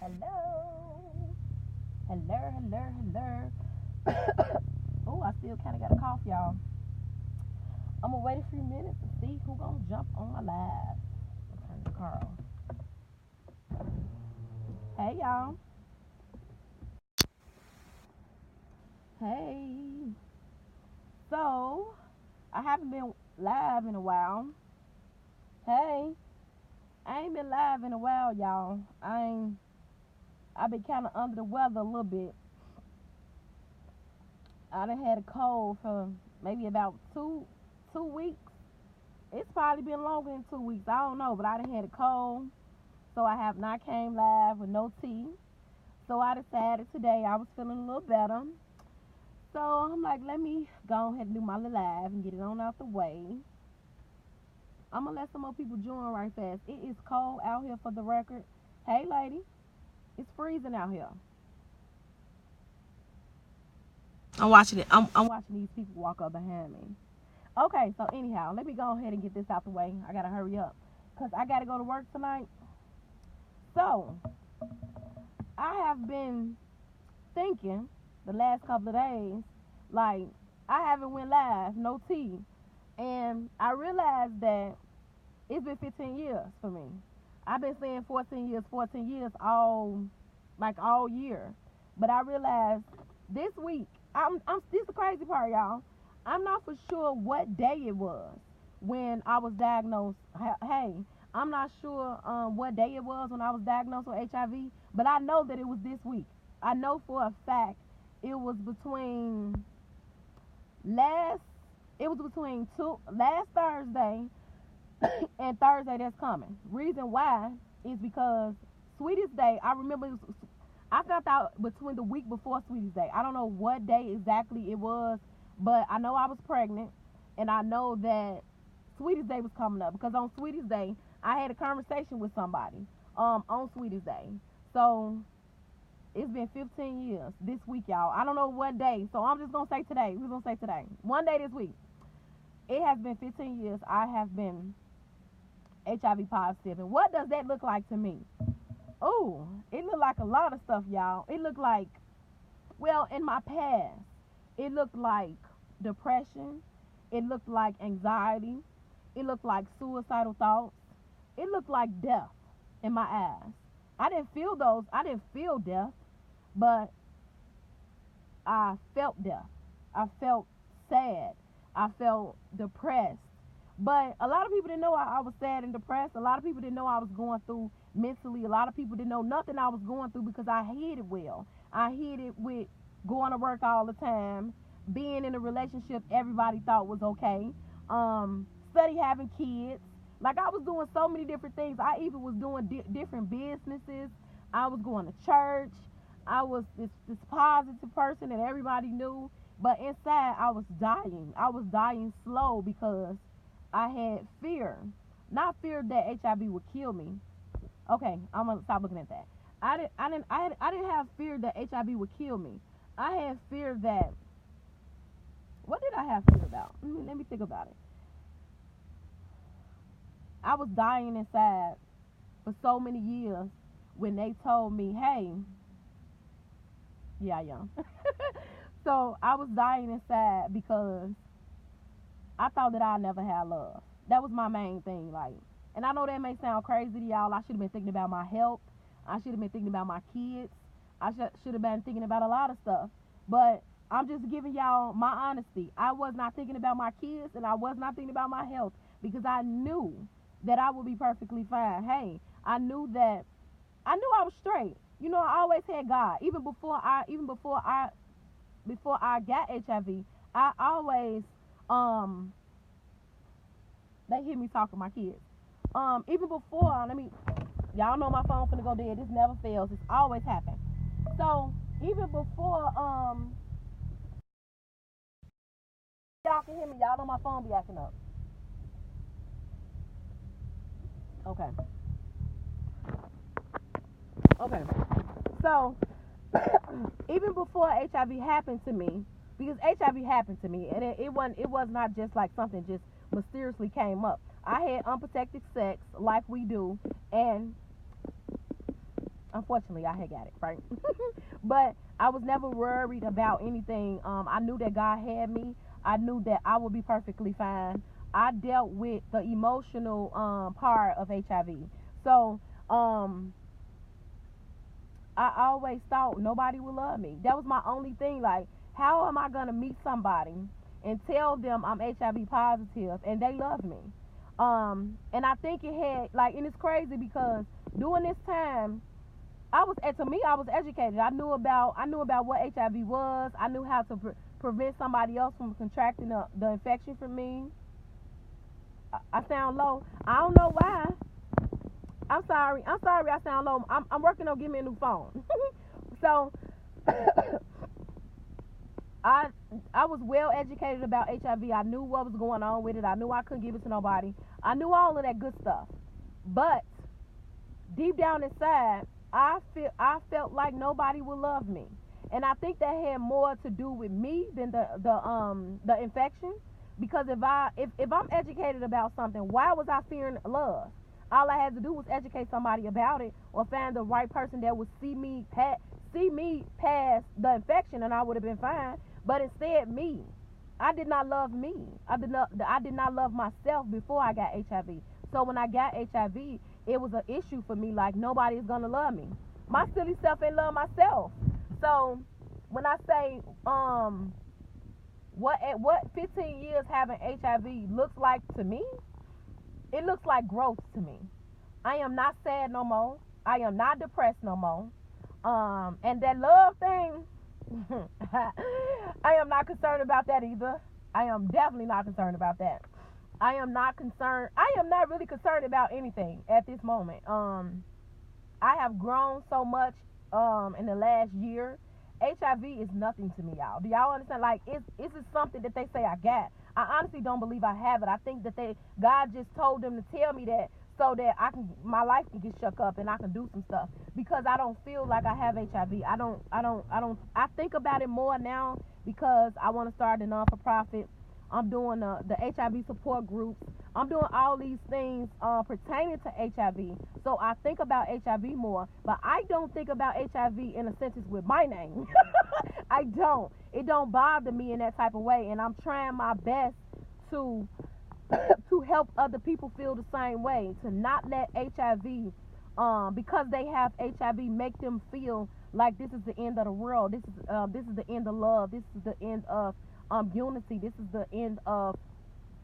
Hello. Hello. Oh, I still kind of got a cough, y'all. I'm going to wait a few minutes to see who's going to jump on my live. I'll turn the car on. Hey, y'all. Hey. So, I haven't been live in a while. Hey. I ain't been live in a while, y'all. I've been kind of under the weather a little bit. I done had a cold for maybe about two weeks. It's probably been longer than 2 weeks. I don't know, but I done had a cold, so I have not came live with no tea. So I decided today I was feeling a little better. So I'm like, let me go ahead and do my little live and get it on out the way. I'm gonna let some more people join right fast. It is cold out here for the record. Hey, lady, it's freezing out here. I'm watching it. I'm watching these people walk up behind me. Okay, so anyhow, let me go ahead and get this out the way. I gotta hurry up because I gotta go to work tonight. So I have been thinking the last couple of days, like I haven't went live, no tea, and I realized that it's been 15 years for me. I've been saying 14 years all year, but I realized this week. This is the crazy part, y'all. I'm not for sure what day it was when I was diagnosed. Hey, I'm not sure what day it was when I was diagnosed with HIV, but I know that it was this week. I know for a fact it was between last Thursday and Thursday that's coming. Reason why is because Sweetest Day, I remember I found out between the week before Sweetest Day. I don't know what day exactly it was, but I know I was pregnant, and I know that Sweetest Day was coming up because on Sweetest Day I had a conversation with somebody on Sweetest Day. So it's been 15 years this week, y'all. I don't know what day, so I'm just gonna say today. We're gonna say today, one day this week. It has been 15 years. I have been HIV positive, and what does that look like to me? Oh, it looked like a lot of stuff, y'all. It looked like, well, in my past, it looked like depression. It looked like anxiety. It looked like suicidal thoughts. It looked like death in my eyes. I didn't feel those. I didn't feel death, but I felt death. I felt sad. I felt depressed. But a lot of people didn't know I was sad and depressed. A lot of people didn't know I was going through mentally. A lot of people didn't know nothing I was going through because I hid it well. I hid it with going to work all the time, being in a relationship everybody thought was okay, study having kids. Like I was doing so many different things. I even was doing different businesses. I was going to church. I was this positive person that everybody knew. But inside I was dying. I was dying slow because I had fear. Not fear that HIV would kill me. Okay, I'm gonna stop looking at that. I didn't have fear that HIV would kill me. I had fear that, what did I have fear about? Let me think about it. I was dying inside for so many years when they told me, hey, yeah, young. So I was dying inside because I thought that I never had love. That was my main thing. Like, and I know that may sound crazy to y'all. I should have been thinking about my health. I should have been thinking about my kids. I should have been thinking about a lot of stuff. But I'm just giving y'all my honesty. I was not thinking about my kids, and I was not thinking about my health because I knew that I would be perfectly fine. Hey, I knew I was straight. You know, I always had God. Even before I got HIV, I always they hear me talking to my kids. Even before, y'all know my phone finna go dead. This never fails. It's always happened. So even before y'all can hear me, y'all know my phone be acting up. Okay. So even before HIV happened to me, because HIV happened to me, and it was not just like something just mysteriously came up. I had unprotected sex like we do, and Unfortunately, I had got it, right? But I was never worried about anything. I knew that God had me. I knew that I would be perfectly fine. I dealt with the emotional part of HIV. So um, I always thought nobody would love me. That was my only thing. Like, how am I gonna meet somebody and tell them I'm HIV positive and they love me? And I think it had like, and it's crazy because during this time, to me, I was educated. I knew about what HIV was. I knew how to prevent somebody else from contracting the infection from me. I sound low. I don't know why. I'm sorry. I sound low. I'm working on getting me a new phone. So I I was well educated about HIV. I knew what was going on with it. I knew I couldn't give it to nobody. I knew all of that good stuff. But deep down inside, I felt like nobody would love me. And I think that had more to do with me than the infection. Because if I'm educated about something, why was I fearing love? All I had to do was educate somebody about it, or find the right person that would see me past the infection, and I would have been fine. But instead, I did not love me. I did not love myself before I got HIV. So when I got HIV, it was an issue for me. Like, nobody is gonna love me. My silly self ain't love myself. So when I say what 15 years having HIV looks like to me, it looks like growth to me. I am not sad no more. I am not depressed no more. And that love thing, I am not concerned about that either. I am definitely not concerned about that. I am not concerned. I am not really concerned about anything at this moment. I have grown so much in the last year. HIV is nothing to me, y'all. Do y'all understand? Like, it's just something that they say I got. I honestly don't believe I have it. I think that God just told them to tell me that so that my life can get shook up and I can do some stuff, because I don't feel like I have HIV. I think about it more now because I want to start a non-for-profit. I'm doing the HIV support groups. I'm doing all these things pertaining to HIV. So I think about HIV more, but I don't think about HIV in a sentence with my name. I don't. It don't bother me in that type of way, and I'm trying my best to to help other people feel the same way, to not let HIV, because they have HIV, make them feel like this is the end of the world. This is the end of love. This is the end of unity. This is the end of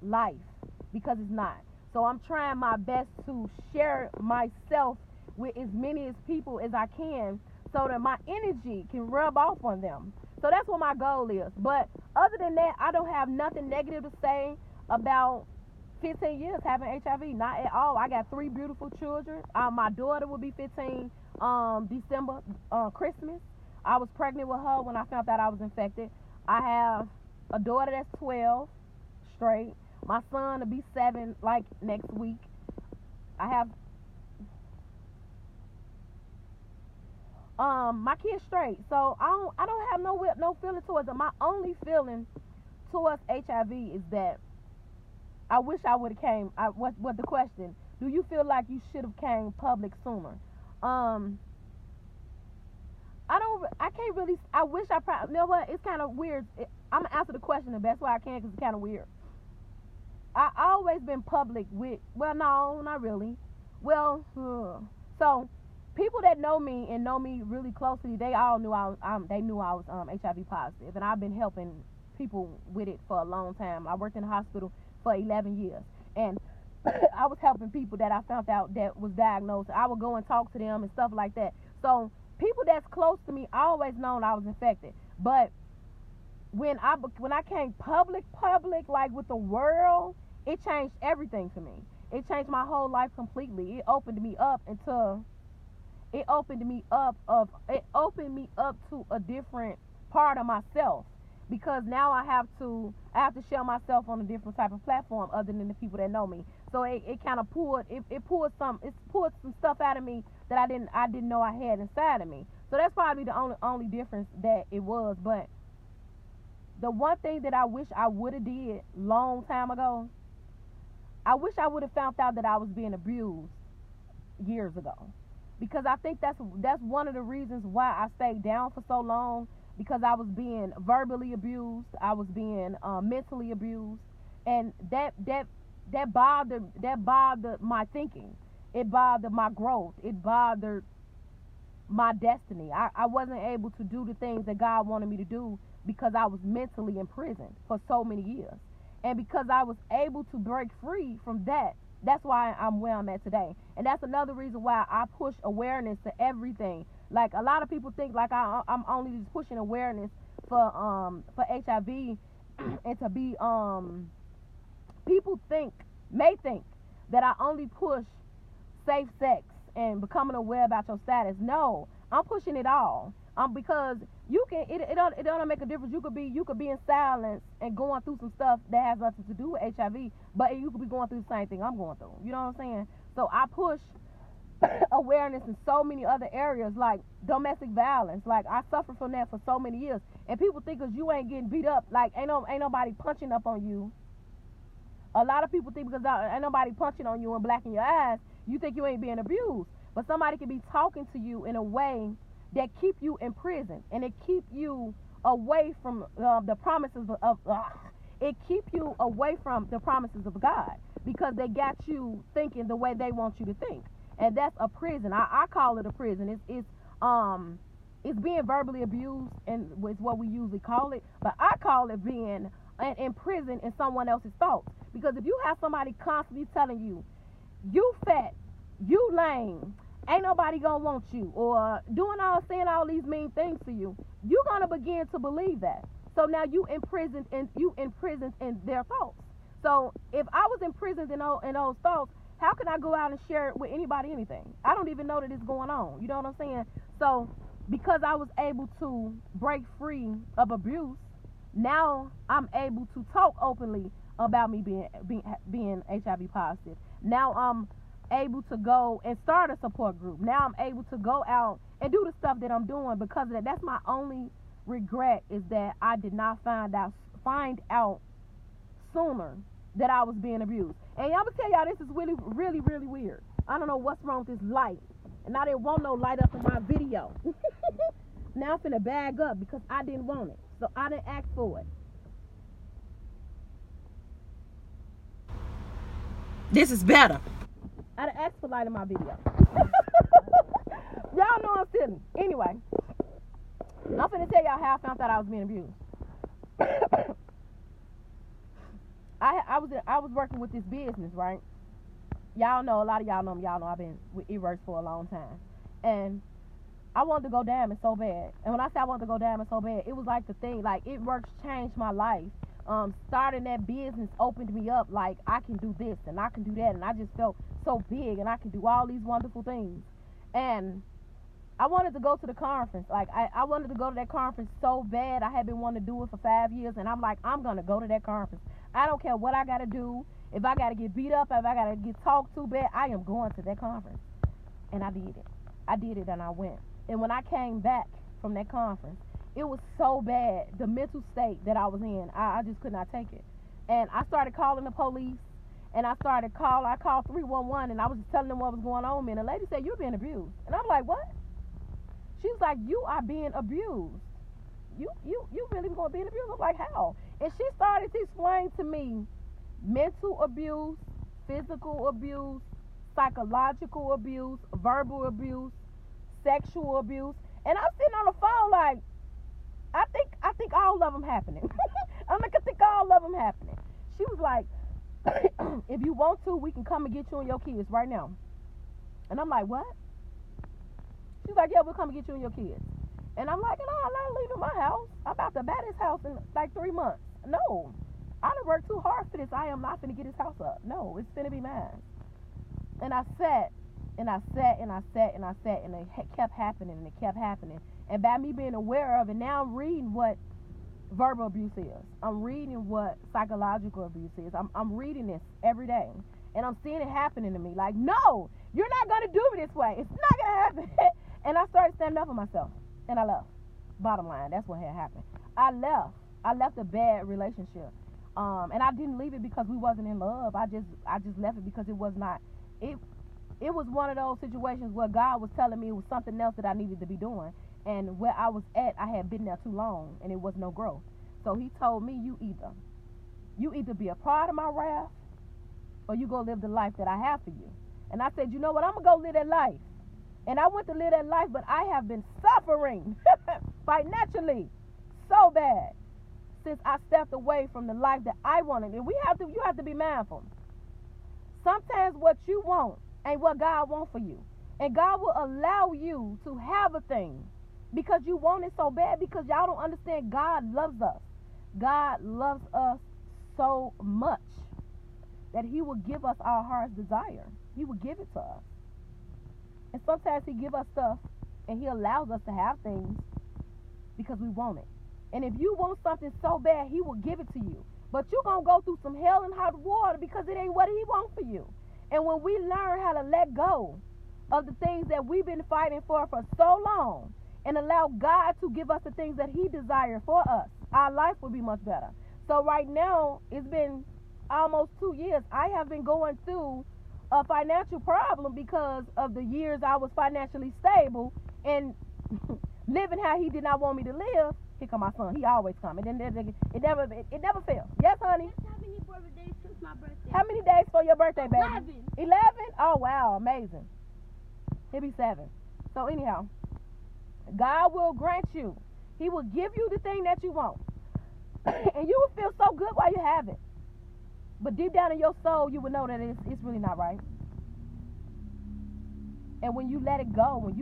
life, because it's not. So I'm trying my best to share myself with as many as people as I can, so that my energy can rub off on them. So that's what my goal is. But other than that, I don't have nothing negative to say about 15 years having HIV. Not at all. I got 3 beautiful children. My daughter will be 15 December, Christmas. I was pregnant with her when I found out I was infected. I have a daughter that's 12 straight. My son will be 7 like next week. I have my kids straight. So I don't have no feeling towards it. My only feeling towards HIV is that I wish I would have came. What the question? Do you feel like you should have came public sooner? I can't really. I wish I probably. You know what? It's kind of weird. I'm gonna answer the question the best way I can because it's kind of weird. I always been public with. Well, no, not really. Well, so people that know me and know me really closely, they all knew they knew I was HIV positive, and I've been helping people with it for a long time. I worked in the hospital for 11 years, and I was helping people that I found out that was diagnosed. I would go and talk to them and stuff like that. So people that's close to me always known I was infected. But when I came public like with the world, it changed everything for me. It changed my whole life completely. It opened me up to a different part of myself, because now I have to show myself on a different type of platform other than the people that know me. So it kind of pulled some stuff out of me that I didn't know I had inside of me. So that's probably the only difference that it was. But the one thing that I wish I would have did long time ago, I wish I would have found out that I was being abused years ago. because I think that's one of the reasons why I stayed down for so long, because I was being verbally abused, I was being mentally abused, and that bothered my thinking. It bothered my growth. It bothered my destiny. I wasn't able to do the things that God wanted me to do because I was mentally imprisoned for so many years. And because I was able to break free from that, that's why I'm where I'm at today. And that's another reason why I push awareness to everything. Like, a lot of people think like I'm only just pushing awareness for HIV and to be people may think that I only push safe sex and becoming aware about your status. No, I'm pushing it all. Because you can, it don't make a difference. You could be in silence and going through some stuff that has nothing to do with HIV, but you could be going through the same thing I'm going through. You know what I'm saying? So I push awareness in so many other areas, like domestic violence. Like, I suffered from that for so many years, and people think because you ain't getting beat up, like ain't nobody punching up on you. A lot of people think because ain't nobody punching on you and blacking your eyes, you think you ain't being abused. But somebody could be talking to you in a way that keep you in prison, and it keep you away from the promises of it keep you away from the promises of God, because they got you thinking the way they want you to think, and that's a prison. I call it a prison. It's being verbally abused, and it's what we usually call it, but I call it being in prison in someone else's thoughts. Because if you have somebody constantly telling you, you fat, you lame, ain't nobody gonna want you, or saying all these mean things to you, you're gonna begin to believe that. So now you imprisoned in their thoughts. So if I was imprisoned in those thoughts, how can I go out and share it with anybody anything? I don't even know that it's going on. You know what I'm saying? So because I was able to break free of abuse, now I'm able to talk openly about me being HIV positive. Now I'm able to go and start a support group. Now I'm able to go out and do the stuff that I'm doing because of that. That's my only regret, is that I did not find out sooner that I was being abused. And I'm gonna tell y'all, this is really, really, really weird. I don't know what's wrong with this light, and I didn't want no light up in my video. Now I'm finna bag up because I didn't want it, so I didn't ask for it. This is better. I done asked for light in my video. Y'all know I'm silly. Anyway, I'm finna tell y'all how I found out I was being abused. I was working with this business, right? Y'all know, a lot of y'all know me. Y'all know I've been with eWorks for a long time, and I wanted to go diamond so bad. And when I say I wanted to go diamond so bad, it was like the thing. Like, eWorks changed my life. Starting that business opened me up. Like, I can do this and I can do that, and I just felt so big, and I can do all these wonderful things. And I wanted to go to the conference. Like, I wanted to go to that conference so bad. I had been wanting to do it for 5 years, and I'm like, I'm gonna go to that conference. I don't care what I gotta do. If I gotta get beat up, if I gotta get talked to bad, I am going to that conference. And I did it, and I went. And when I came back from that conference, it was so bad, the mental state that I was in, I just could not take it. And I started calling the police, and I called 311, and I was just telling them what was going on, man. The lady said, "You're being abused." And I'm like, "What?" She was like, "You are being abused. You really going to be abused?" I'm like, "How?" And she started to explain to me mental abuse, physical abuse, psychological abuse, verbal abuse, sexual abuse. And I'm sitting on the phone like, I think all of them happening. I'm like, I think all of them happening. She was like, "If you want to, we can come and get you and your kids right now." And I'm like, "What?" She's like, "Yeah, we'll come and get you and your kids." And I'm like, "No, I'm not leaving my house. I'm about to buy this house in like 3 months. No, I done worked too hard for this. I am not finna get this house up. No, it's finna be mine." And I sat, and I sat, and I sat, and I sat, and it kept happening, and it kept happening. And by me being aware of it, now I'm reading what verbal abuse is. I'm reading what psychological abuse is. I'm reading this every day, and I'm seeing it happening to me. Like, no, you're not gonna do it this way. It's not gonna happen. And I started standing up for myself, and I left. Bottom line, that's what had happened. I left a bad relationship, and I didn't leave it because we wasn't in love. I just left it because it was not. it was one of those situations where God was telling me it was something else that I needed to be doing. And where I was at, I had been there too long, and it was no growth. So he told me, you either be a part of my wrath, or you go live the life that I have for you. And I said, you know what, I'm going to go live that life. And I went to live that life, but I have been suffering financially so bad since I stepped away from the life that I wanted. And you have to be mindful. Sometimes what you want ain't what God wants for you. And God will allow you to have a thing because you want it so bad, because y'all don't understand God loves us. God loves us so much that he will give us our heart's desire. He will give it to us. And sometimes he give us stuff and he allows us to have things because we want it. And if you want something so bad, he will give it to you. But you're going to go through some hell and hot water because it ain't what he wants for you. And when we learn how to let go of the things that we've been fighting for so long and allow God to give us the things that he desires for us, our life will be much better. So right now, it's been almost 2 years. I have been going through a financial problem because of the years I was financially stable and living how he did not want me to live. Here come my son. He always come. It never fails. Yes, honey? How many birthdays since my birthday? How many days for your birthday, baby? 11. 11? Oh, wow. Amazing. He'll be 7. So anyhow, God will grant you. He will give you the thing that you want. And you will feel so good while you have it. But deep down in your soul, you will know that it's really not right. And when you let it go,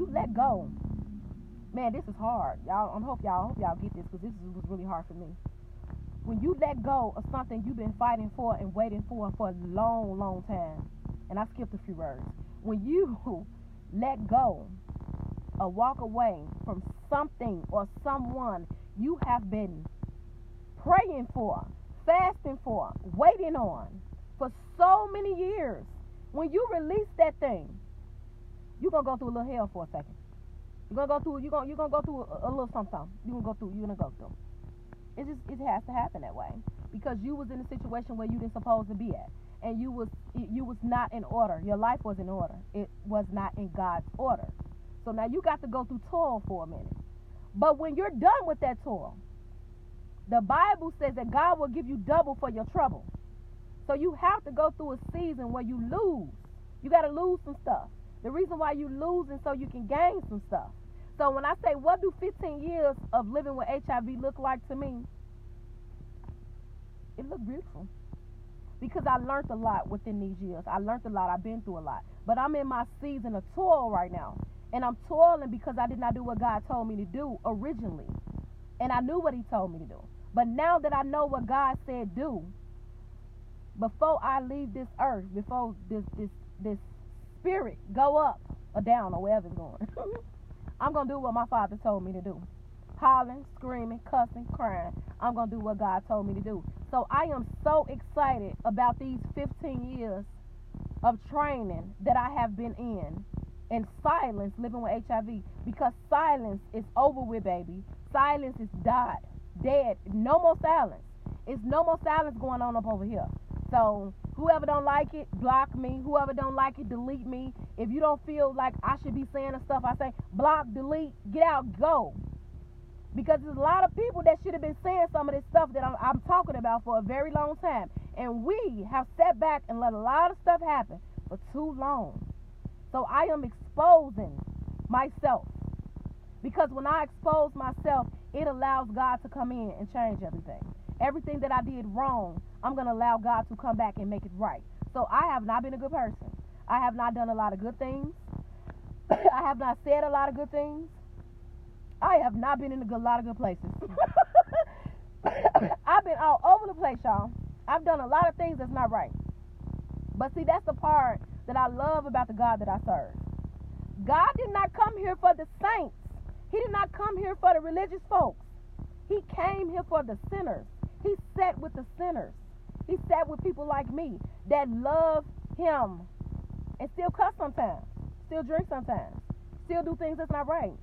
man, this is hard. Y'all, I hope y'all get this, because this was really hard for me. When you let go of something you've been fighting for and waiting for a long, long time, and I skipped a few words. When you let go or walk away from something or someone you have been praying for, fasting for, waiting on for so many years, when you release that thing, you're gonna go through a little hell for a second. You're gonna go through a little something. You're gonna go through. It has to happen that way, because you was in a situation where you didn't supposed to be at, and you was not in order. Your life was in order. It was not in God's order. So now you got to go through toil for a minute. But when you're done with that toil, the Bible says that God will give you double for your trouble. So you have to go through a season where you lose. You got to lose some stuff. The reason why you losing so you can gain some stuff. So when I say, what do 15 years of living with HIV look like to me? It looked beautiful. Because I learned a lot within these years. I learned a lot. I've been through a lot. But I'm in my season of toil right now. And I'm toiling because I did not do what God told me to do originally. And I knew what he told me to do. But now that I know what God said do, before I leave this earth, before this spirit go up or down or wherever it's going, I'm going to do what my Father told me to do. Hollering, screaming, cussing, crying. I'm going to do what God told me to do. So I am so excited about these 15 years of training that I have been in silence, living with HIV, because silence is over with, baby. Silence is dead. No more silence. It's no more silence going on up over here. So whoever don't like it, block me. Whoever don't like it, delete me. If you don't feel like I should be saying the stuff I say, block, delete, get out, go. Because there's a lot of people that should have been saying some of this stuff that I'm talking about for a very long time. And we have sat back and let a lot of stuff happen for too long. So I am exposing myself. Because when I expose myself, it allows God to come in and change everything. Everything that I did wrong, I'm going to allow God to come back and make it right. So I have not been a good person. I have not done a lot of good things. I have not said a lot of good things. I have not been in a lot of good places. I've been all over the place, y'all. I've done a lot of things that's not right. But see, that's the part that I love about the God that I serve. God did not come here for the saints. He did not come here for the religious folks. He came here for the sinners. He sat with the sinners. He sat with people like me that love him and still cuss sometimes, still drink sometimes, still do things that's not right.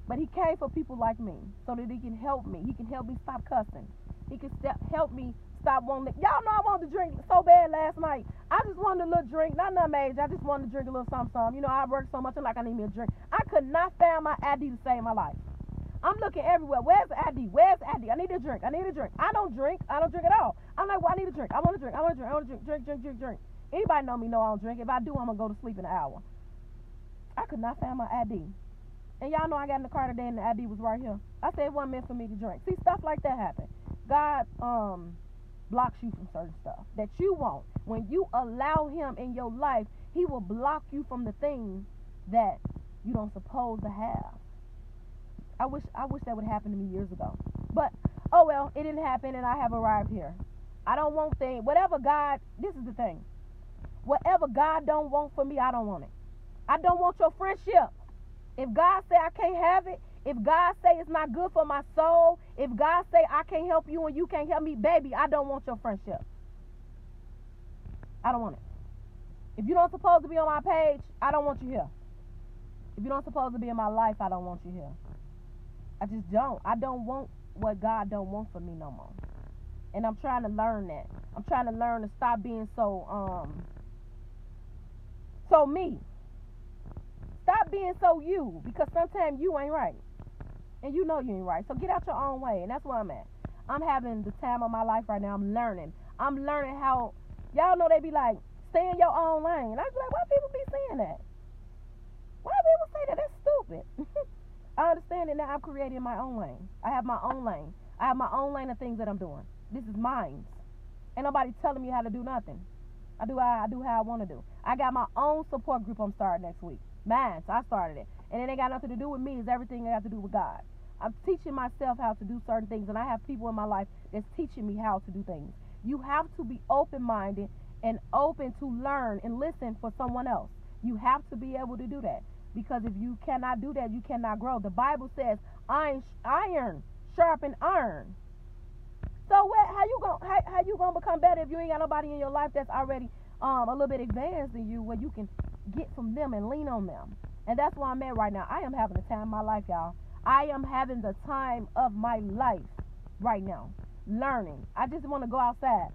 But he came for people like me so that he can help me. He can help me stop cussing. He can help me stop wanting to. Y'all know I wanted to drink so bad last night. I just wanted a little drink, not nothing major. I just wanted to drink a little something. You know, I work so much, I'm like, I need me a drink. I could not find my ID to save my life. I'm looking everywhere. Where's the ID? Where's the ID? I need a drink. I need a drink. I don't drink. I don't drink at all. I'm like, well, I need a drink. I want a drink. I want a drink. I want a drink. Drink. Anybody know me know I don't drink. If I do, I'm going to go to sleep in an hour. I could not find my ID. And y'all know I got in the car today and the ID was right here. I said it wasn't meant for me to drink. See, stuff like that happen. God blocks you from certain stuff that you want. When you allow him in your life, he will block you from the things that you don't supposed to have. I wish that would happen to me years ago. But, oh well, it didn't happen and I have arrived here. I don't want things. Whatever God, this is the thing. Whatever God don't want for me, I don't want it. I don't want your friendship. If God say I can't have it, if God say it's not good for my soul, if God say I can't help you and you can't help me, baby, I don't want your friendship. I don't want it. If you don't supposed to be on my page, I don't want you here. If you don't supposed to be in my life, I don't want you here. I just don't. I don't want what God don't want for me no more. And I'm trying to learn that. I'm trying to learn to stop being so me. Stop being so you, because sometimes you ain't right. And you know you ain't right. So get out your own way. And that's where I'm at. I'm having the time of my life right now. I'm learning. I'm learning how, y'all know they be like, stay in your own lane. I be like, why people be saying that? Why people say that? That's stupid. I understand it now. I'm creating my own lane. I have my own lane. I have my own lane of things that I'm doing. This is mine. Ain't nobody telling me how to do nothing. I do how I want to do. I got my own support group I'm starting next week. Mine. So I started it. And it ain't got nothing to do with me. It's everything that got to do with God. I'm teaching myself how to do certain things. And I have people in my life that's teaching me how to do things. You have to be open-minded and open to learn and listen for someone else. You have to be able to do that. Because if you cannot do that, you cannot grow. The Bible says, iron sharpen iron. So how you gonna become better if you ain't got nobody in your life that's already a little bit advanced than you, where you can get from them and lean on them? And that's where I'm at right now. I am having the time of my life, y'all. I am having the time of my life right now, learning. I just want to go outside.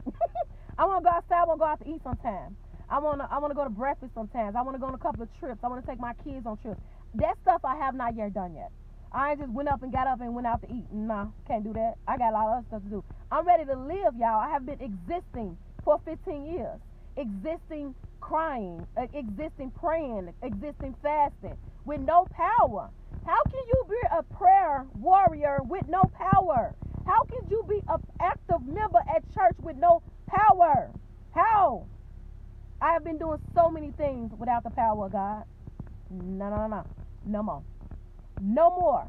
I want to go outside. I want to go out to eat sometime. I want to go to breakfast sometimes. I want to go on a couple of trips. I want to take my kids on trips. That stuff I have not yet done yet. I ain't just went up and got up and went out to eat. Nah, can't do that. I got a lot of other stuff to do. I'm ready to live, y'all. I have been existing for 15 years. Existing crying, existing praying, existing fasting with no power. How can you be a prayer warrior with no power? How can you be an active member at church with no power? How? I have been doing so many things without the power of God. No. No more. No more.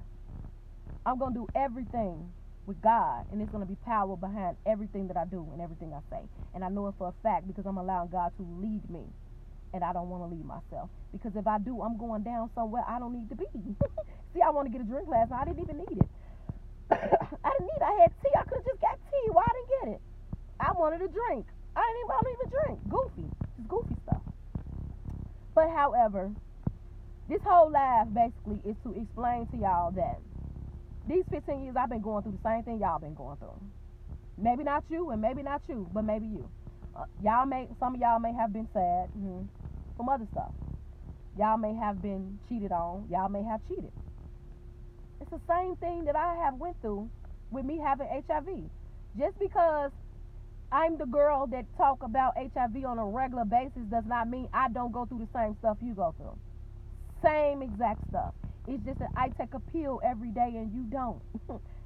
I'm going to do everything with God, and it's going to be power behind everything that I do and everything I say. And I know it for a fact because I'm allowing God to lead me, and I don't want to lead myself. Because if I do, I'm going down somewhere I don't need to be. See, I want to get a drink last night. I didn't even need it. I had tea. I could have just got tea. Why I didn't get it? I wanted a drink. I don't even drink. Goofy. Just goofy stuff. But however, this whole life basically is to explain to y'all that these 15 years I've been going through the same thing y'all been going through. Maybe not you, and maybe not you, but maybe you. Some of y'all may have been sad from other stuff. Y'all may have been cheated on. Y'all may have cheated. It's the same thing that I have went through with me having HIV. Just because I'm the girl that talk about HIV on a regular basis does not mean I don't go through the same stuff you go through. Same exact stuff. It's just that I take a pill every day and you don't.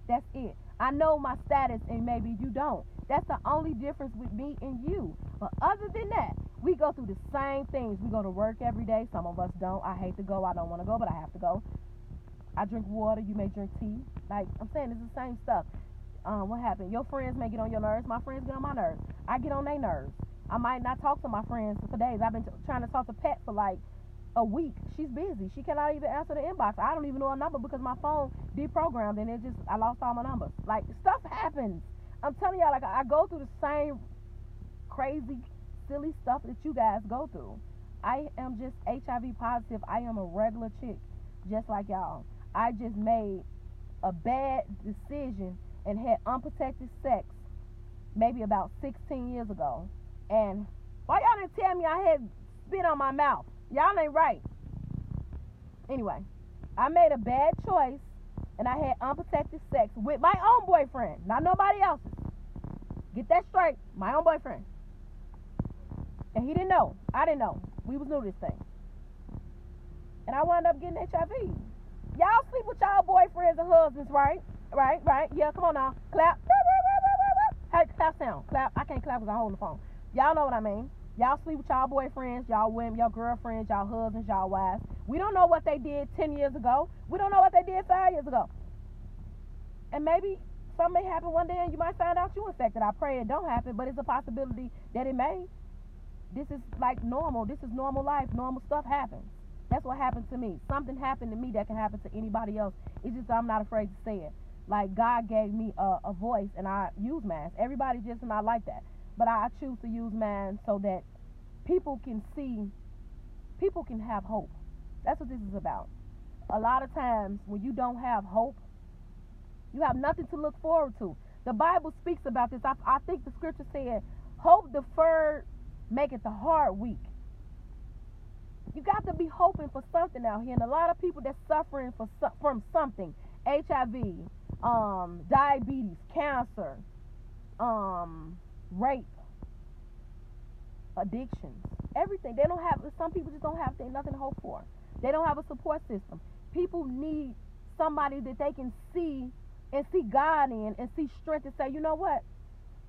That's it. I know my status and maybe you don't. That's the only difference with me and you. But other than that, we go through the same things. We go to work every day. Some of us don't. I hate to go. I don't want to go, but I have to go. I drink water. You may drink tea. Like I'm saying, it's the same stuff. What happened? Your friends may get on your nerves. My friends get on my nerves. I get on their nerves. I might not talk to my friends for days. I've been trying to talk to Pat for like a week. She's busy. She cannot even answer the inbox. I don't even know her number because my phone deprogrammed and I lost all my numbers. Like stuff happens. I'm telling y'all, like I go through the same crazy, silly stuff that you guys go through. I am just HIV positive. I am a regular chick, just like y'all. I just made a bad decision and had unprotected sex maybe about 16 years ago. And why y'all didn't tell me I had spit on my mouth? Y'all ain't right. Anyway, I made a bad choice, and I had unprotected sex with my own boyfriend, not nobody else's. Get that straight, my own boyfriend. And he didn't know. I didn't know. We was new to this thing. And I wound up getting HIV. Y'all sleep with y'all boyfriends and husbands, right? Right. Yeah, come on now. Clap. Hey, clap sound. Clap. I can't clap because I'm holding the phone. Y'all know what I mean. Y'all sleep with y'all boyfriends, y'all women, y'all girlfriends, y'all husbands, y'all wives. We don't know what they did 10 years ago. We don't know what they did 5 years ago. And maybe something may happen one day and you might find out you're infected. I pray it don't happen, but it's a possibility that it may. This is like normal. This is normal life. Normal stuff happens. That's what happened to me. Something happened to me that can happen to anybody else. It's just I'm not afraid to say it. Like God gave me a voice and I use mine. Everybody just not like that. But I choose to use mine so that people can see, people can have hope. That's what this is about. A lot of times when you don't have hope, you have nothing to look forward to. The Bible speaks about this. I think the scripture said, hope deferred maketh the heart weak. You got to be hoping for something out here. And a lot of people that's suffering from something, HIV, diabetes, cancer, rape, addictions, everything. They don't have, some people just don't have nothing to hope for. They don't have a support system. People need somebody that they can see and see God in and see strength and say, you know what?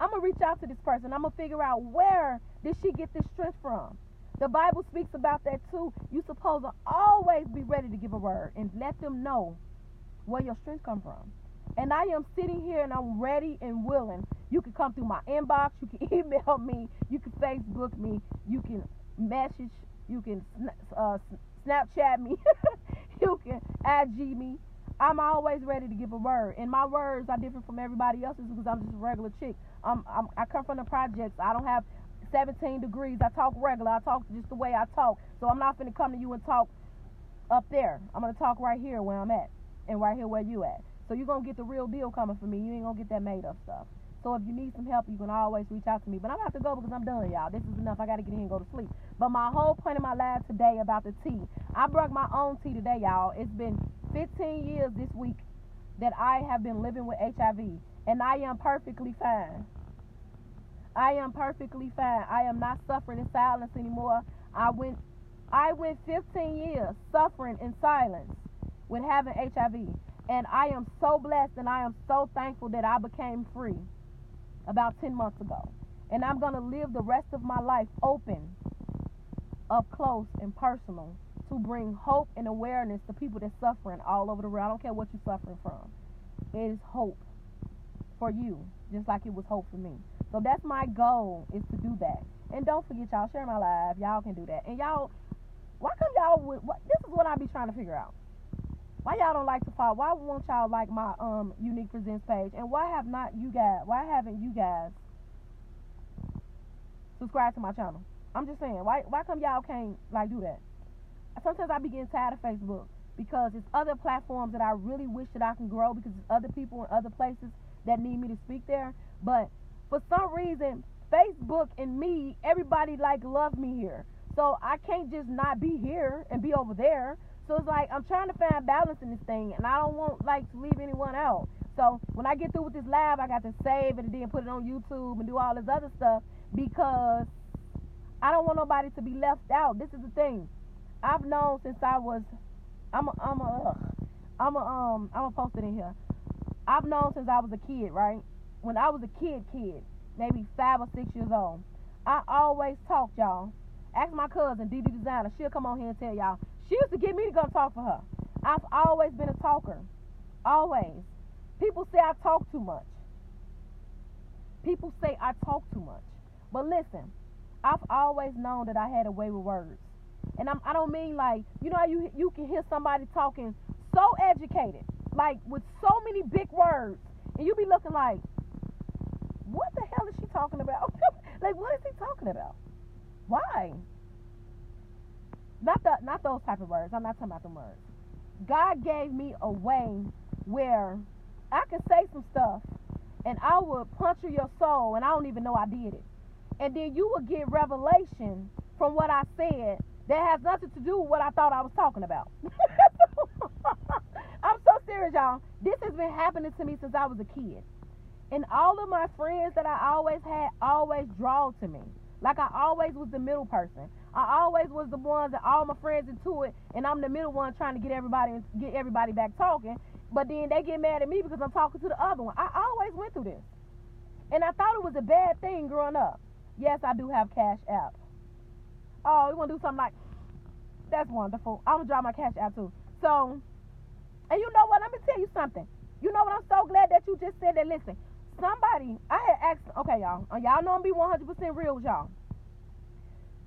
I'm going to reach out to this person. I'm going to figure out where did she get this strength from. The Bible speaks about that too. You're supposed to always be ready to give a word and let them know where your strength comes from. And I am sitting here and I'm ready and willing. You can come through my inbox. You can email me. You can Facebook me. You can message. You can Snapchat me. You can IG me. I'm always ready to give a word. And my words are different from everybody else's because I'm just a regular chick. I come from the projects. I don't have 17 degrees. I talk regular. I talk just the way I talk. So I'm not going to come to you and talk up there. I'm going to talk right here where I'm at and right here where you at. So you're going to get the real deal coming from me. You ain't going to get that made up stuff. So if you need some help, you can always reach out to me. But I'm going to have to go because I'm done, y'all. This is enough. I got to get in and go to sleep. But my whole point of my live today about the tea, I brought my own tea today, y'all. It's been 15 years this week that I have been living with HIV. And I am perfectly fine. I am perfectly fine. I am not suffering in silence anymore. I went 15 years suffering in silence with having HIV. And I am so blessed and I am so thankful that I became free about 10 months ago. And I'm going to live the rest of my life open, up close and personal to bring hope and awareness to people that's suffering all over the world. I don't care what you're suffering from. It is hope for you, just like it was hope for me. So that's my goal, is to do that. And don't forget, y'all, share my live. Y'all can do that. And y'all, why come y'all would, this is what I be trying to figure out. Why y'all don't like to follow? Why won't y'all like my Unique Presents page? And why haven't you guys subscribe to my channel? I'm just saying, why come y'all can't like do that? Sometimes I be getting tired of Facebook because it's other platforms that I really wish that I can grow because it's other people in other places that need me to speak there. But for some reason, Facebook and me, everybody like love me here. So I can't just not be here and be over there. So it's like I'm trying to find balance in this thing, and I don't want like to leave anyone out. So when I get through with this live, I got to save it and then put it on YouTube and do all this other stuff because I don't want nobody to be left out. This is the thing. I've known since I was, I'm gonna post it in here. I've known since I was a kid, right? When I was a kid, maybe 5 or 6 years old, I always talked, y'all. Ask my cousin, DD Designer. She'll come on here and tell y'all. She used to get me to go talk for her. I've always been a talker. Always. People say I talk too much. People say I talk too much. But listen, I've always known that I had a way with words. And I don't mean like, you know how you can hear somebody talking so educated, like with so many big words, and you be looking like, what the hell is she talking about? Like, what is he talking about? Why? Not those type of words. I'm not talking about them words. God gave me a way where I can say some stuff and I would puncture your soul, and I don't even know I did it. And then you would get revelation from what I said that has nothing to do with what I thought I was talking about. I'm so serious, y'all. This has been happening to me since I was a kid. And all of my friends that I always had always draw to me. Like I always was the middle person. I always was the one that all my friends into it, and I'm the middle one trying to get everybody back talking. But then they get mad at me because I'm talking to the other one. I always went through this. And I thought it was a bad thing growing up. Yes, I do have Cash App. Oh, you want to do something like, that's wonderful. I'm going to drop my Cash App too. So, and you know what? Let me tell you something. You know what? I'm so glad that you just said that. Listen, somebody, I had asked, okay, y'all know I'm be 100% real with y'all.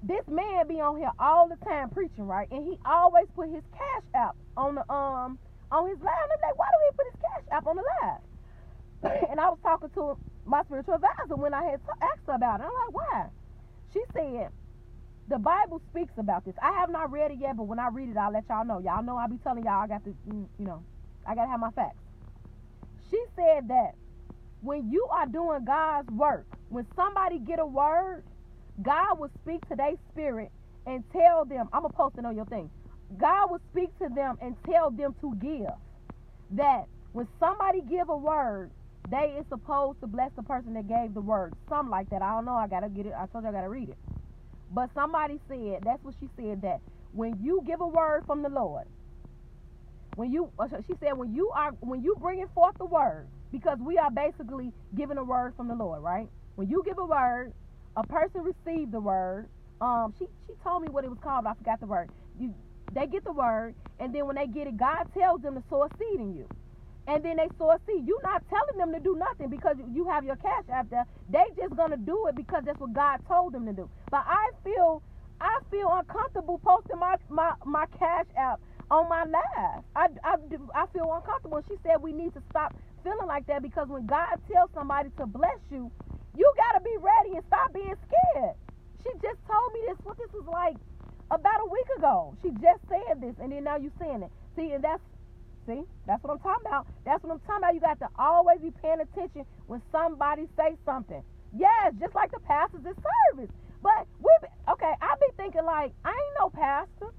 This man be on here all the time preaching, right? And he always put his Cash App on the on his live. And I'm like, why do he put his Cash App on the live? And I was talking to my spiritual advisor when I had asked her about it. I'm like, why? She said, the Bible speaks about this. I have not read it yet, but when I read it, I'll let y'all know. Y'all know I be telling y'all I got to, I got to have my facts. She said that when you are doing God's work, when somebody get a word, God will speak to their spirit and tell them, I'm going to post it on your thing. God will speak to them and tell them to give. That when somebody give a word, they is supposed to bless the person that gave the word. Something like that. I don't know. I got to get it. I told you I got to read it. But somebody said, that's what she said, that when you give a word from the Lord, she said, when you bringing forth the word, because we are basically giving a word from the Lord, right? When you give a word, a person received the word. She told me what it was called. I forgot the word. They get the word, and then when they get it, God tells them to sow a seed in you. And then they sow a seed. You're not telling them to do nothing because you have your Cash App there. They just gonna do it because that's what God told them to do. But I feel uncomfortable posting my Cash App on my live. I feel uncomfortable. And she said we need to stop feeling like that, because when God tells somebody to bless you, you gotta be ready and stop being scared. She just told me this. What this was like about a week ago. She just said this, and then now you saying it. That's what I'm talking about. That's what I'm talking about. You got to always be paying attention when somebody say something. Yes, just like the pastors in service. But I be thinking like, I ain't no pastor.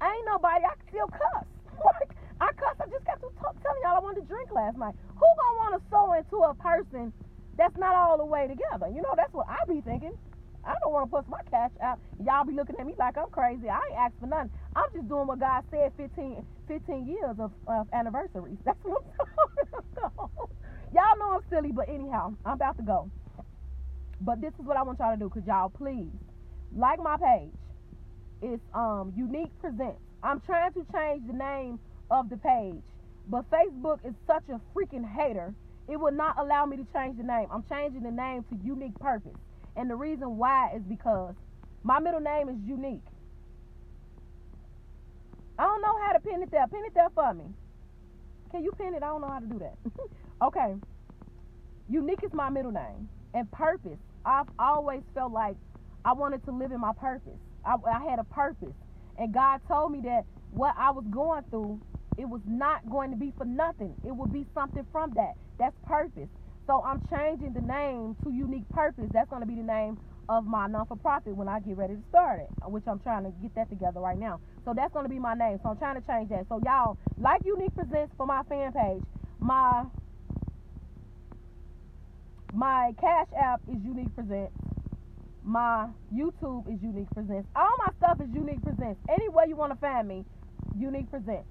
I ain't nobody. I can still cuss. Like, I cuss. I just got to telling y'all I wanted to drink last night. Who gonna want to sow into a person that's not all the way together? That's what I be thinking. I don't want to post my Cash App. Y'all be looking at me like I'm crazy. I ain't asked for nothing. I'm just doing what God said 15 years of anniversaries. That's what I'm talking about. Y'all know I'm silly, but anyhow, I'm about to go. But this is what I want y'all to do, because y'all please like my page. It's Unique Presents. I'm trying to change the name of the page, but Facebook is such a freaking hater. It will not allow me to change the name. I'm changing the name to Unique Purpose. And the reason why is because my middle name is Unique. I don't know how to pin it there. Pin it there for me. Can you pin it? I don't know how to do that. Okay. Unique is my middle name. And Purpose, I've always felt like I wanted to live in my purpose. I had a purpose. And God told me that what I was going through, it was not going to be for nothing. It would be something from that. That's purpose. So I'm changing the name to Unique Purpose. That's going to be the name of my non-for-profit when I get ready to start it, which I'm trying to get that together right now. So that's going to be my name. So I'm trying to change that. So y'all, like Unique Presents for my fan page. My Cash App is Unique Presents. My YouTube is Unique Presents. All my stuff is Unique Presents. Anywhere you want to find me, Unique Presents.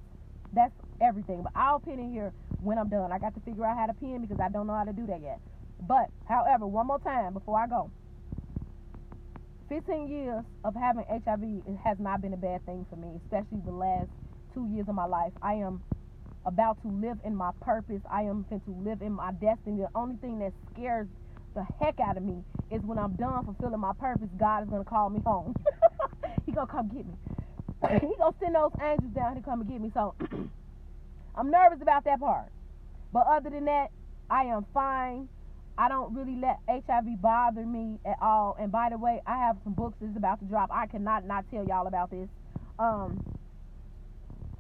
That's everything. But I'll pin it here when I'm done. I got to figure out how to pin because I don't know how to do that yet. But, however, one more time before I go. 15 years of having HIV, it has not been a bad thing for me, especially the last 2 years of my life. I am about to live in my purpose. I am going to live in my destiny. The only thing that scares the heck out of me is when I'm done fulfilling my purpose, God is going to call me home. He's going to come get me. He's going to send those angels down to come and get me. So I'm nervous about that part. But other than that, I am fine. I don't really let HIV bother me at all. And by the way, I have some books that's about to drop. I cannot not tell y'all about this.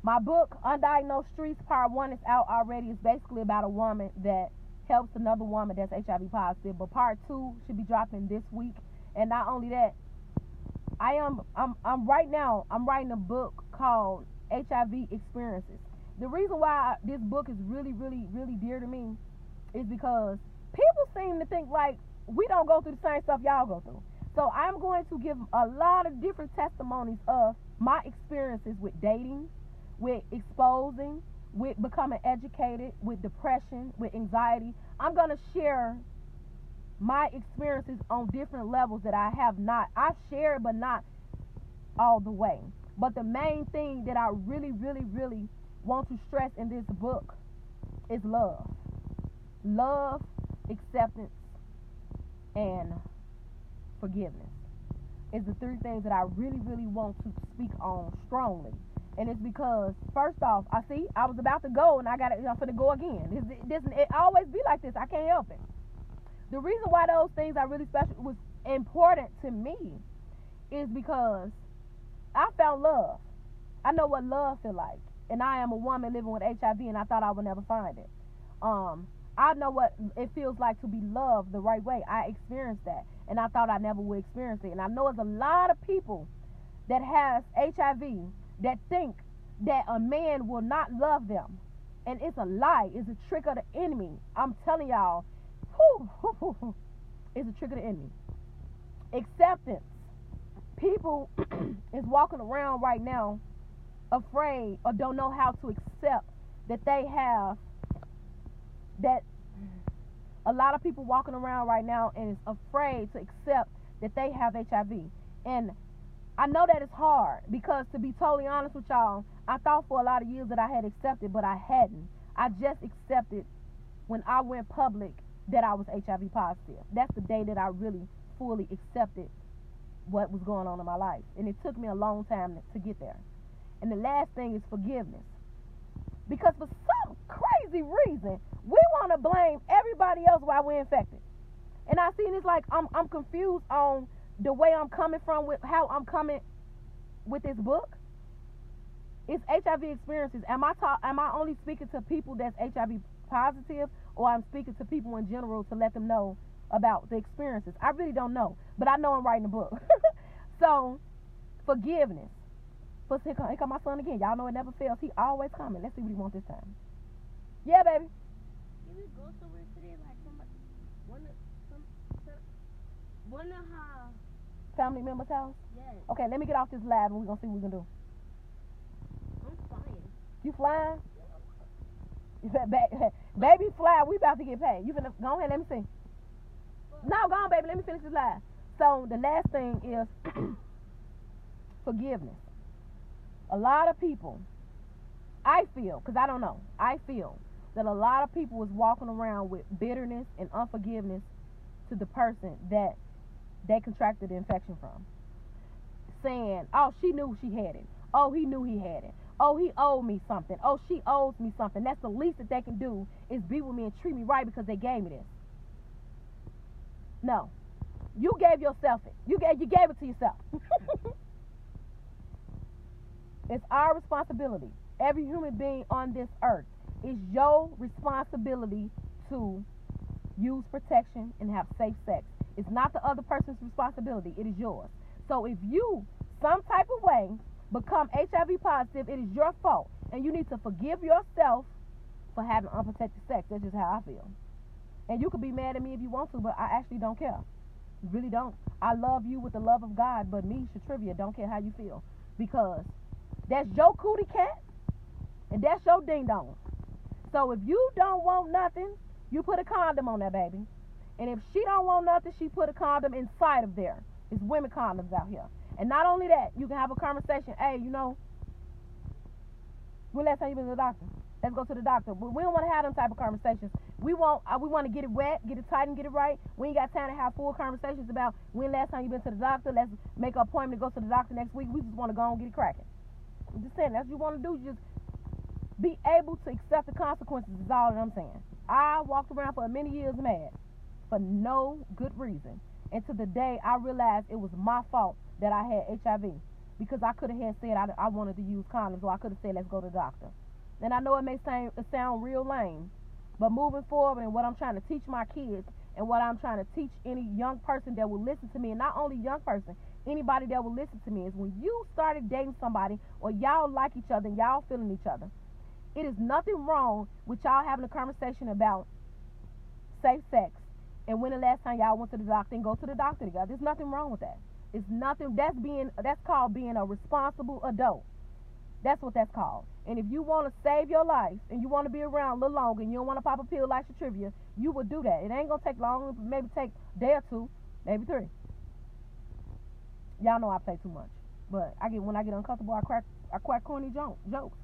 My book, Undiagnosed Streets, Part 1, is out already. It's basically about a woman that helps another woman that's HIV positive. But part 2 should be dropping this week. And not only that, I'm right now, I'm writing a book called HIV Experiences. The reason why this book is really, really, really dear to me is because people seem to think like we don't go through the same stuff y'all go through. So I'm going to give a lot of different testimonies of my experiences with dating, with exposing, with becoming educated, with depression, with anxiety. I'm going to share my experiences on different levels that I share it, but not all the way. But the main thing that I really, really, really want to stress in this book is love. Love, acceptance, and forgiveness is the 3 things that I really, really want to speak on strongly. And it's because, first off, I was about to go and I'm finna go again. It always be like this. I can't help it. The reason why those things are really special, was important to me, is because I found love. I know what love feel like. And I am a woman living with HIV, and I thought I would never find it. I know what it feels like to be loved the right way. I experienced that, and I thought I never would experience it. And I know there's a lot of people that has HIV that think that a man will not love them. And it's a lie. It's a trick of the enemy. I'm telling y'all, it's a trick of the enemy. Acceptance. People is walking around right now afraid or don't know how to accept that they have that. A lot of people walking around right now and is afraid to accept that they have HIV. And I know that it's hard because, to be totally honest with y'all, I thought for a lot of years that I had accepted, but I hadn't. I just accepted when I went public that I was HIV positive. That's the day that I really fully accepted what was going on in my life. And it took me a long time to get there. And the last thing is forgiveness. Because for some crazy reason, we want to blame everybody else while we're infected. And I see it's like I'm confused on the way I'm coming from, with how I'm coming with this book. It's HIV experiences. Am I only speaking to people that's HIV positive, or I'm speaking to people in general to let them know about the experiences? I really don't know, but I know I'm writing a book. So, forgiveness. But here come my son again. Y'all know it never fails. He always coming. Let's see what he wants this time. Yeah, baby. Can we go somewhere today? Like somebody, one of her Family member's house? Yes. Okay, let me get off this live and we're going to see what we can do. I'm flying. You flying? Baby fly. We about to get paid. You finna go ahead. Let me see. No, go on, baby. Let me finish this live. So the last thing is forgiveness. A lot of people, I feel, because I don't know, I feel that a lot of people is walking around with bitterness and unforgiveness to the person that they contracted the infection from. Saying, oh, she knew she had it. Oh, he knew he had it. Oh, he owed me something. Oh, she owes me something. That's the least that they can do, is be with me and treat me right because they gave me this. No. You gave yourself it. You gave it to yourself. It's our responsibility. Every human being on this earth, it's your responsibility to use protection and have safe sex. It's not the other person's responsibility. It is yours. So if you, some type of way, become HIV positive, it is your fault. And you need to forgive yourself for having unprotected sex. That's just how I feel. And you could be mad at me if you want to, but I actually don't care. Really don't. I love you with the love of God, but me, Shatrivia, don't care how you feel. Because that's your cootie cat, and that's your ding-dong. So if you don't want nothing, you put a condom on that baby. And if she don't want nothing, she put a condom inside of there. It's women condoms out here. And not only that, you can have a conversation. Hey, you know, when last time you been to the doctor? Let's go to the doctor. But we don't want to have them type of conversations. We want to get it wet, get it tight, and get it right. We ain't got time to have full conversations about when last time you been to the doctor. Let's make an appointment to go to the doctor next week. We just want to go and get it cracking. I'm just saying, that's what you want to do. Just be able to accept the consequences is all that I'm saying. I walked around for many years mad for no good reason. And to the day I realized it was my fault that I had HIV. Because I could have said I wanted to use condoms, or I could have said let's go to the doctor. And I know it may sound real lame, But moving forward, and what I'm trying to teach my kids, and what I'm trying to teach any young person that will listen to me, and not only young person, anybody that will listen to me, is when you started dating somebody, or y'all like each other and y'all feeling each other, it is nothing wrong with y'all having a conversation about safe sex, and when the last time y'all went to the doctor and go to the doctor together. There's nothing wrong with that. It's nothing. That's called being a responsible adult. That's what that's called. And if you want to save your life and you want to be around a little longer and you don't want to pop a pill like your trivia, you would do that. It ain't gonna take long. Maybe take a day or two, maybe 3. Y'all know I play too much, but when I get uncomfortable, I crack corny jokes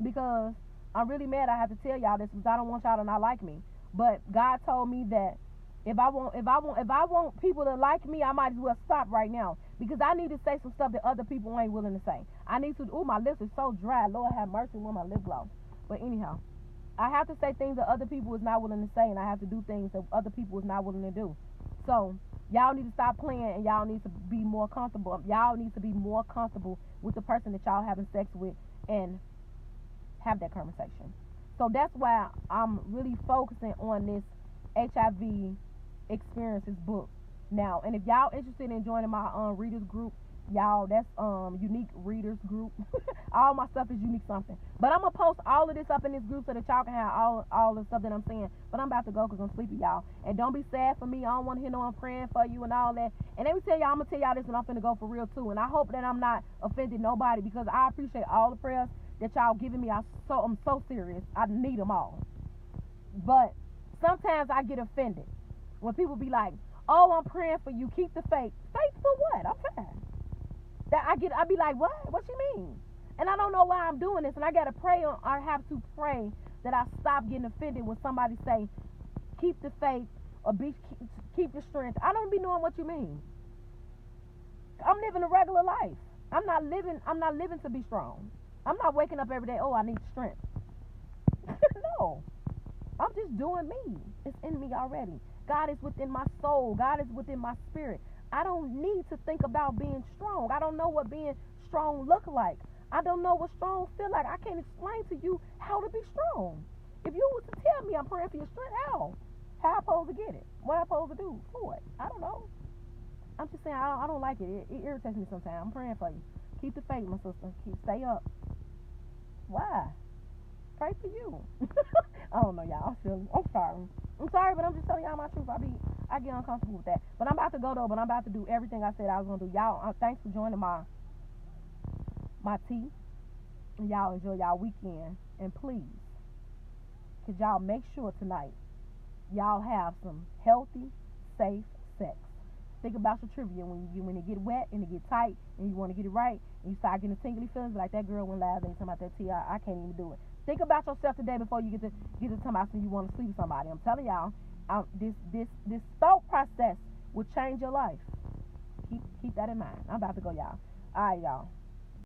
because I'm really mad. I have to tell y'all this because I don't want y'all to not like me. But God told me that if I want people to like me, I might as well stop right now because I need to say some stuff that other people ain't willing to say. I need to. My lips are so dry. Lord have mercy with my lip gloss. But anyhow, I have to say things that other people is not willing to say, and I have to do things that other people is not willing to do. So y'all need to stop playing, and y'all need to be more comfortable. Y'all need to be more comfortable with the person that y'all having sex with, and have that conversation. So that's why I'm really focusing on this HIV experiences book now. And if y'all interested in joining my readers group, y'all, that's unique readers group. All my stuff is unique something. But I'm gonna post all of this up in this group so that y'all can have all the stuff that I'm saying. But I'm about to go because I'm sleepy, y'all. And don't be sad for me. I don't want to hear no one praying for you and all that. And let me tell y'all, I'm gonna tell y'all this, and I'm finna go for real too. And I hope that I'm not offending nobody because I appreciate all the prayers that y'all giving me. I'm so serious. I need them all. But sometimes I get offended when people be like, "Oh, I'm praying for you. Keep the faith." Faith for what? I'm fine. I be like, "What? What you mean?" And I don't know why I'm doing this. And I have to pray that I stop getting offended when somebody say, "Keep the faith," or keep your strength. I don't be knowing what you mean. I'm living a regular life. I'm not living to be strong. I'm not waking up every day, "Oh, I need strength." No. I'm just doing me. It's in me already. God is within my soul. God is within my spirit. I don't need to think about being strong. I don't know what being strong look like. I don't know what strong feel like. I can't explain to you how to be strong. If you was to tell me I'm praying for your strength, how? How I supposed to get it? What I supposed to do? For what? I don't know. I'm just saying I don't like it. It irritates me sometimes. I'm praying for you. Keep the faith, my sister. Stay up. Why? Pray for you. I don't know, y'all. I'm sorry, but I'm just telling y'all my truth. I get uncomfortable with that. But I'm about to go though. But I'm about to do everything I said I was gonna do. Y'all, thanks for joining my tea. And y'all enjoy y'all weekend. And please, could y'all make sure tonight y'all have some healthy, safe sex. Think about your trivia when it get wet and it get tight and you want to get it right and you start getting tingly feelings like that girl went last day talking about that tea. I can't even do it. Think about yourself today before you get to talking about you want to sleep with somebody. I'm telling y'all, this thought process will change your life. Keep that in mind. I'm about to go, y'all. All right, y'all.